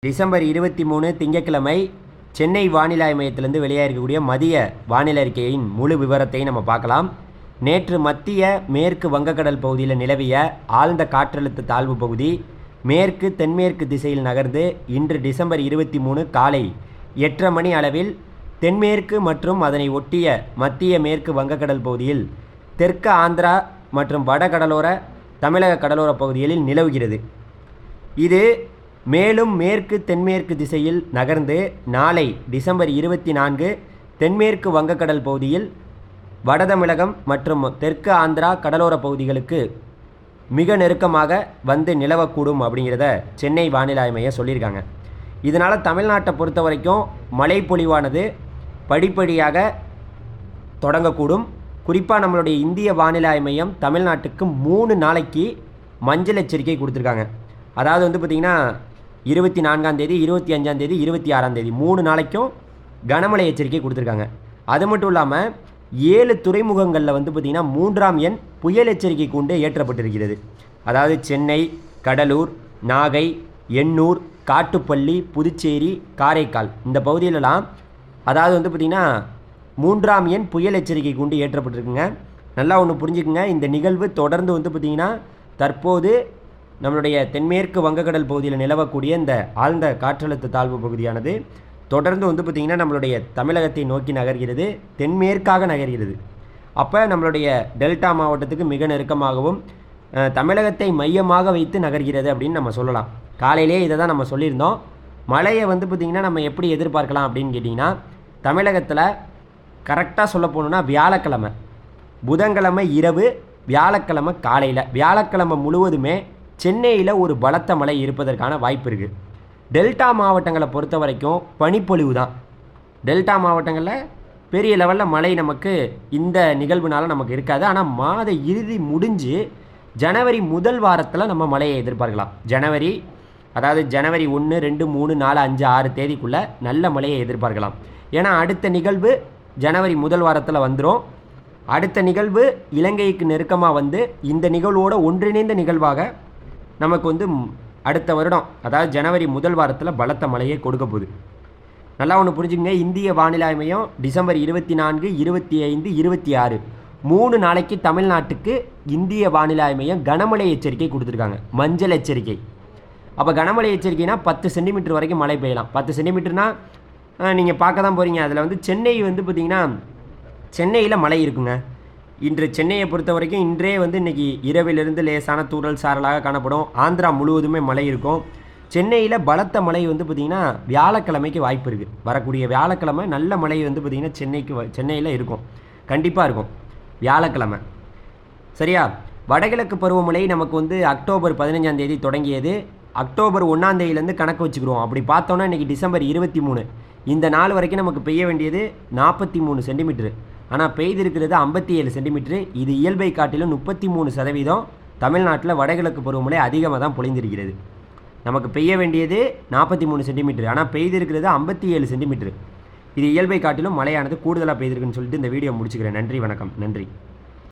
December 23 திங்கட்கிழமை சென்னை வானிலை மையத்திலிருந்து வெளியாகிருக்கக்கூடிய மதிய வானிலை அறிக்கையின் முழு விவரத்தை நம்ம பார்க்கலாம். நேற்று மத்திய மேற்கு வங்கக்கடல் பகுதியில் நிலவிய ஆழ்ந்த காற்றழுத்த தாழ்வு பகுதி மேற்கு தென்மேற்கு திசையில் நகர்ந்து இன்று டிசம்பர் 23 காலை 8:30 மணி அளவில் தென்மேற்கு மற்றும் அதனை ஒட்டிய மத்திய மேற்கு வங்கக்கடல் பகுதியில் தெற்கு ஆந்திரா மற்றும் வட கடலோர தமிழக கடலோர பகுதிகளில் நிலவுகிறது. இது மேலும் மேற்கு தென்மேற்கு திசையில் நகர்ந்து நாளை டிசம்பர் 24 தென்மேற்கு வங்கக்கடல் பகுதியில் வட தமிழகம் மற்றும் தெற்கு ஆந்திரா கடலோர பகுதிகளுக்கு மிக நெருக்கமாக வந்து நிலவக்கூடும் அப்படிங்கிறத சென்னை வானிலை மையம் சொல்லியிருக்காங்க. இதனால் தமிழ்நாட்டை பொறுத்த வரைக்கும் மழை பொழிவானது படிப்படியாக தொடங்கக்கூடும். குறிப்பாக நம்மளுடைய இந்திய வானிலை மையம் தமிழ்நாட்டுக்கு 3 நாளைக்கு மஞ்சள் எச்சரிக்கை கொடுத்துருக்காங்க. அதாவது பார்த்திங்கன்னா 24ஆம் தேதி 25ஆம் தேதி 26ஆம் தேதி 3 நாளைக்கும் கனமழை எச்சரிக்கை கொடுத்துருக்காங்க. அது மட்டும் இல்லாமல் 7 துறைமுகங்களில் பார்த்திங்கன்னா 3ஆம் எண் புயல் எச்சரிக்கை கொண்டு ஏற்றப்பட்டிருக்கிறது. அதாவது சென்னை, கடலூர், நாகை, எண்ணூர், காட்டுப்பள்ளி, புதுச்சேரி, காரைக்கால் இந்த பகுதியிலலாம் அதாவது பார்த்திங்கன்னா 3ஆம் எண் புயல் எச்சரிக்கை கொண்டு ஏற்றப்பட்டிருக்குங்க. நல்லா ஒன்று புரிஞ்சுக்குங்க. இந்த நிகழ்வு தொடர்ந்து பார்த்திங்கன்னா தற்போது நம்மளுடைய தென்மேற்கு வங்கக்கடல் பகுதியில் நிலவக்கூடிய இந்த ஆழ்ந்த காற்றழுத்த தாழ்வு பகுதியானது தொடர்ந்து பார்த்திங்கன்னா நம்மளுடைய தமிழகத்தை நோக்கி நகர்கிறது, தென்மேற்காக நகர்கிறது. அப்போ நம்மளுடைய டெல்டா மாவட்டத்துக்கு மிக நெருக்கமாகவும் தமிழகத்தை மையமாக வைத்து நகர்கிறது அப்படின்னு நம்ம சொல்லலாம். காலையிலே இதை தான் நம்ம சொல்லியிருந்தோம். மழையை பார்த்திங்கன்னா நம்ம எப்படி எதிர்பார்க்கலாம் அப்படின்னு கேட்டிங்கன்னா, தமிழகத்தில் கரெக்டாக சொல்ல போகணுன்னா வியாழக்கிழமை, புதன்கிழமை இரவு, வியாழக்கிழமை காலையில், வியாழக்கிழமை முழுவதுமே சென்னையில் ஒரு பலத்த மழை இருப்பதற்கான வாய்ப்பு இருக்குது. டெல்டா மாவட்டங்களை பொறுத்த வரைக்கும் பனிப்பொழிவு தான். டெல்டா மாவட்டங்களில் பெரிய லெவலில் மழை நமக்கு இந்த நிகழ்வுனால நமக்கு இருக்காது. ஆனால் மாத இறுதி முடிஞ்சு ஜனவரி முதல் வாரத்தில் நம்ம மழையை எதிர்பார்க்கலாம். அதாவது ஜனவரி 1, 2, 3, 4, 5, 6 தேதிக்குள்ளே நல்ல மழையை எதிர்பார்க்கலாம். ஏன்னா அடுத்த நிகழ்வு ஜனவரி முதல் வாரத்தில் வந்துடும். அடுத்த நிகழ்வு இலங்கைக்கு நெருக்கமாக வந்து இந்த நிகழ்வோடு ஒன்றிணைந்த நிகழ்வாக நமக்கு அடுத்த வருடம் அதாவது ஜனவரி முதல் வாரத்தில் பலத்த மழையை கொடுக்க போகுது. நல்லா ஒன்று புரிஞ்சுக்கங்க. இந்திய வானிலை மையம் டிசம்பர் 24, 25, 26 3 நாளைக்கு தமிழ்நாட்டுக்கு இந்திய வானிலை மையம் கனமழை எச்சரிக்கை கொடுத்துருக்காங்க, மஞ்சள் எச்சரிக்கை. அப்போ கனமழை எச்சரிக்கைனா 10 சென்டிமீட்டர் வரைக்கும் மழை பெய்யலாம். 10 சென்டிமீட்டர்னால் நீங்கள் பார்க்க தான் போகிறீங்க. அதில் சென்னை பார்த்திங்கன்னா சென்னையில் மழை இருக்குங்க. இன்று சென்னையை பொறுத்த வரைக்கும் இன்றே இன்றைக்கி இரவிலிருந்து லேசான தூறல் சாரலாக காணப்படும். ஆந்திரா முழுவதுமே மழை இருக்கும். சென்னையில் பலத்த மழை பார்த்திங்கன்னா வியாழக்கிழமைக்கு வாய்ப்பு இருக்குது. வரக்கூடிய வியாழக்கிழமை நல்ல மழை பார்த்திங்கன்னா சென்னையில் இருக்கும், கண்டிப்பாக இருக்கும் வியாழக்கிழமை. சரியா? வடகிழக்கு பருவமழை நமக்கு அக்டோபர் 15ஆம் தேதி தொடங்கியது. அக்டோபர் 1ஆம் தேதியிலேருந்து கணக்கு வச்சுக்கிறோம். அப்படி பார்த்தோன்னா இன்றைக்கி டிசம்பர் 23 இந்த நாள் வரைக்கும் நமக்கு பெய்ய வேண்டியது 43 சென்டிமீட்டரு. ஆனால் பெய்திருக்கிறது 57 சென்டிமீட்டரு. இது இயல்பை காட்டிலும் 33% தமிழ்நாட்டில் வடகிழக்கு பருவமழை அதிகமாக தான் பொழிந்திருக்கிறது. நமக்கு பெய்ய வேண்டியது 43 சென்டிமீட்டர், ஆனால் பெய்திருக்கிறது 57 சென்டிமீட்டரு. இது இயல்பை காட்டிலும் மழையானது கூடுதலாக பெய்திருக்குன்னு சொல்லிட்டு இந்த வீடியோ முடிச்சுக்கிறேன். நன்றி, வணக்கம். நன்றி.